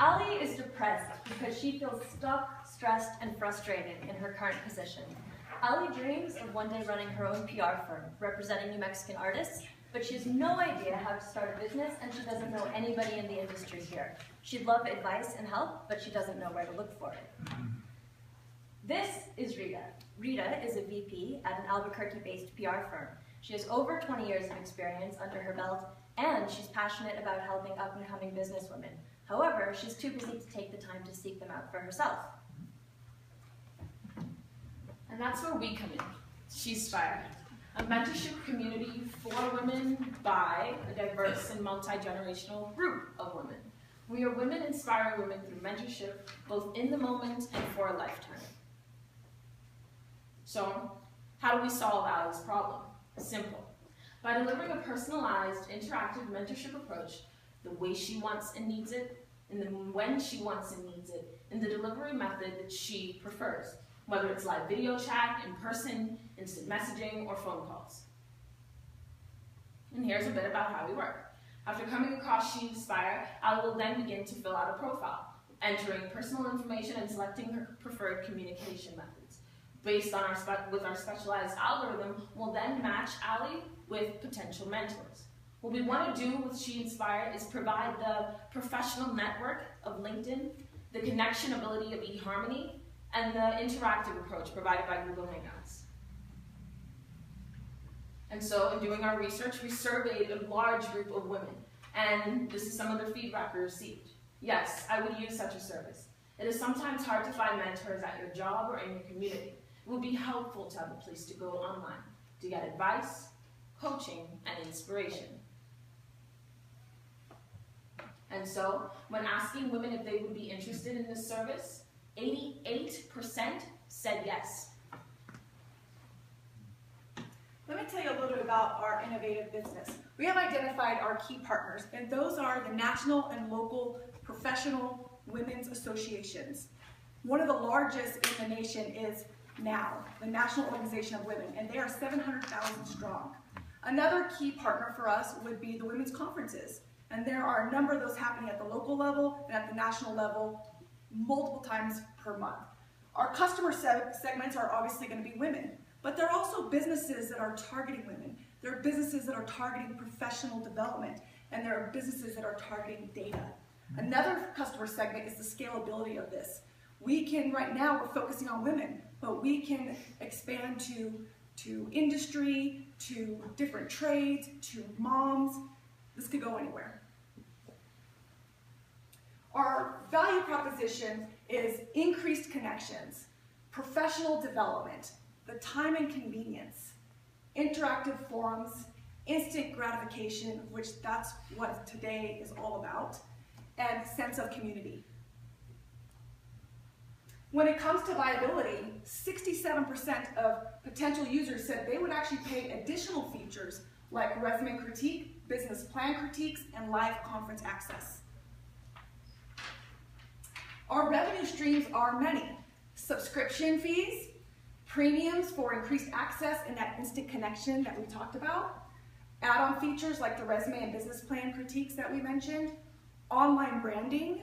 Ali is depressed because she feels stuck, stressed, and frustrated in her current position. Ali dreams of one day running her own PR firm, representing New Mexican artists, but she has no idea how to start a business and she doesn't know anybody in the industry here. She'd love advice and help, but she doesn't know where to look for it. This is Rita. Rita is a VP at an Albuquerque-based PR firm. She has over 20 years of experience under her belt, and she's passionate about helping up-and-coming businesswomen. However, she's too busy to take the time to seek them out for herself. And that's where we come in, sheSPIRE, a mentorship community for women by a diverse and multi-generational group of women. We are women inspiring women through mentorship, both in the moment and for a lifetime. So, how do we solve Ali's problem? Simple. By delivering a personalized, interactive mentorship approach, the way she wants and needs it, and then when she wants and needs it, and the delivery method that she prefers, whether it's live video chat, in person, instant messaging, or phone calls. And here's a bit about how we work. After coming across sheSPIRE, Ali will then begin to fill out a profile, entering personal information and selecting her preferred communication methods. Based on with our specialized algorithm, we'll then match Ali with potential mentors. What we want to do with sheSPIRE is provide the professional network of LinkedIn, the connection ability of eHarmony, and the interactive approach provided by Google Hangouts. And so, in doing our research, we surveyed a large group of women, and this is some of the feedback we received. Yes, I would use such a service. It is sometimes hard to find mentors at your job or in your community. It would be helpful to have a place to go online to get advice, coaching, and inspiration. And so, when asking women if they would be interested in this service, 88% said yes. Let me tell you a little bit about our innovative business. We have identified our key partners, and those are the national and local professional women's associations. One of the largest in the nation is NOW, the National Organization of Women, and they are 700,000 strong. Another key partner for us would be the women's conferences, and there are a number of those happening at the local level and at the national level multiple times per month. Our customer segments are obviously going to be women, but there are also businesses that are targeting women. There are businesses that are targeting professional development, and there are businesses that are targeting data. Another customer segment is the scalability of this. We can, right now, we're focusing on women, but we can expand to industry, to different trades, to moms. This could go anywhere. Our value proposition is increased connections, professional development, the time and convenience, interactive forums, instant gratification, which that's what today is all about, and sense of community. When it comes to viability, 67% of potential users said they would actually pay additional features like resume critique, business plan critiques, and live conference access. Our revenue streams are many. Subscription fees, premiums for increased access and that instant connection that we talked about, add-on features like the resume and business plan critiques that we mentioned, online branding,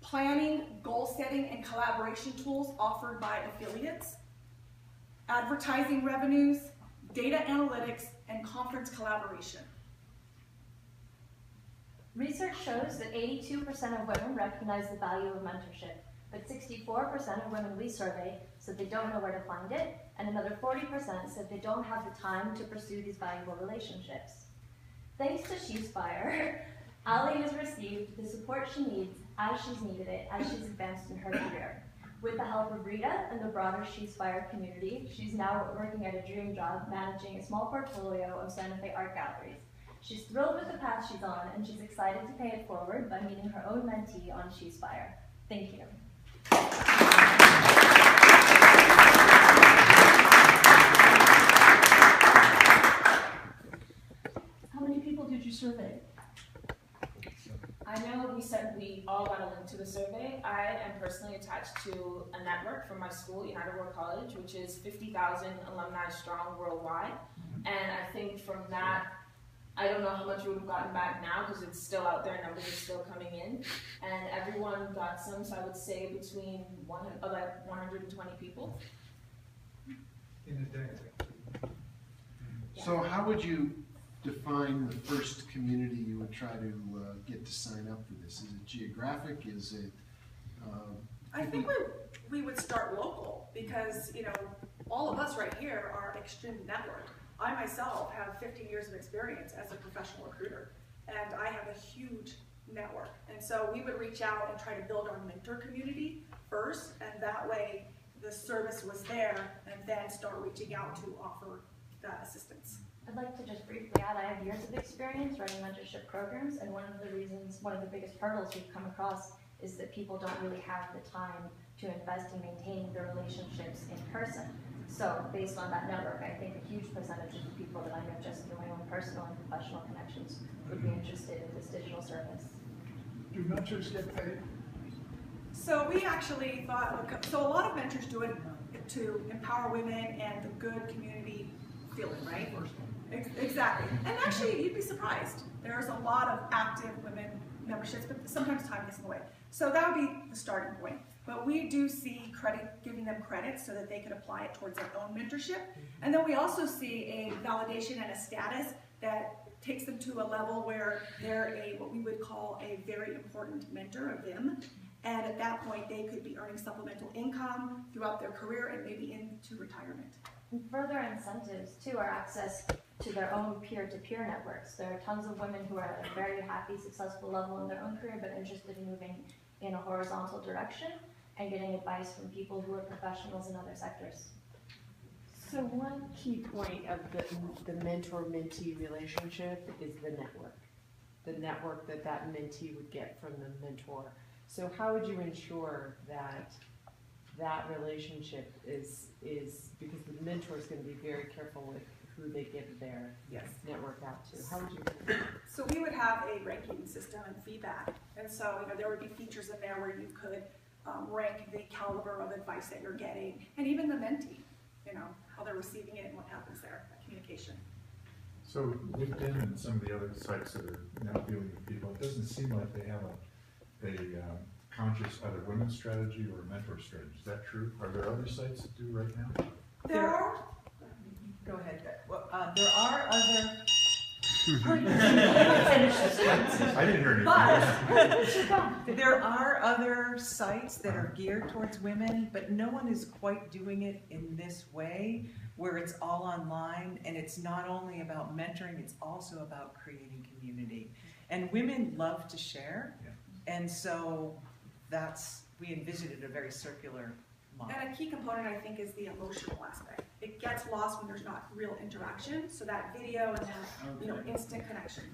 planning, goal setting, and collaboration tools offered by affiliates, advertising revenues, data analytics, and conference collaboration. Research shows that 82% of women recognize the value of mentorship, but 64% of women we surveyed said they don't know where to find it, and another 40% said they don't have the time to pursue these valuable relationships. Thanks to sheSPIRE, Ali has received the support she needs as she's needed it as she's advanced in her career. With the help of Rita and the broader sheSPIRE community, she's now working at a dream job managing a small portfolio of Santa Fe art galleries. She's thrilled with the path she's on, and she's excited to pay it forward by meeting her own mentee on sheSPIRE. Thank you. How many people did you survey? I know we said we all got a link to the survey. I am personally attached to a network from my school, United World College, which is 50,000 alumni strong worldwide. And I think from that, I don't know how much we would have gotten back now because it's still out there, numbers are still coming in. and everyone got some, so I would say between about 120 people. In a day. So how would you define the first community you would try to get to sign up for this? Is it geographic? Is it? I think we would start local because, you know, all of us right here are extreme network. I myself have 15 years of experience as a professional recruiter, and I have a huge network. And so we would reach out and try to build our mentor community first, and that way the service was there, and then start reaching out to offer that assistance. I'd like to just briefly add, I have years of experience running mentorship programs, and one of the biggest hurdles we've come across is that people don't really have the time to invest in maintaining their relationships in person. So based on that network, I think a huge percentage of the people that I know just through my own personal and professional connections would be interested in this digital service. Do mentors get paid? So we actually thought, so a lot of mentors do it to empower women and the good community feeling, right? Exactly. And actually, you'd be surprised. There's a lot of active women memberships, but sometimes time gets in the way. So that would be the starting point. But we do see giving them credit so that they can apply it towards their own mentorship. And then we also see a validation and a status that takes them to a level where they're what we would call a very important mentor of them. And at that point, they could be earning supplemental income throughout their career and maybe into retirement. And further incentives too are access to their own peer-to-peer networks. There are tons of women who are at a very happy, successful level in their own career, but interested in moving in a horizontal direction and getting advice from people who are professionals in other sectors. So one key point of the mentor-mentee relationship is the network that mentee would get from the mentor. So how would you ensure that that relationship is because the mentor is going to be very careful with who they give their network out to. How would you do that? So we would have a ranking system and feedback. And so, you know, there would be features in there where you could rank the caliber of advice that you're getting, and even the mentee, you know, how they're receiving it and what happens there, that communication. So LinkedIn and some of the other sites that are now dealing with people, it doesn't seem like they have a conscious either women's strategy or mentor strategy. Is that true? Are there other sites that do right now? There are. Go ahead. Well, there are other. I didn't hear anything. But there are other sites that are geared towards women, but no one is quite doing it in this way, where it's all online, and it's not only about mentoring, it's also about creating community. And women love to share, and so we envisioned a very circular model. And a key component, I think, is the emotional aspect. It gets lost when there's not real interaction, so that video and that, you know, instant connection.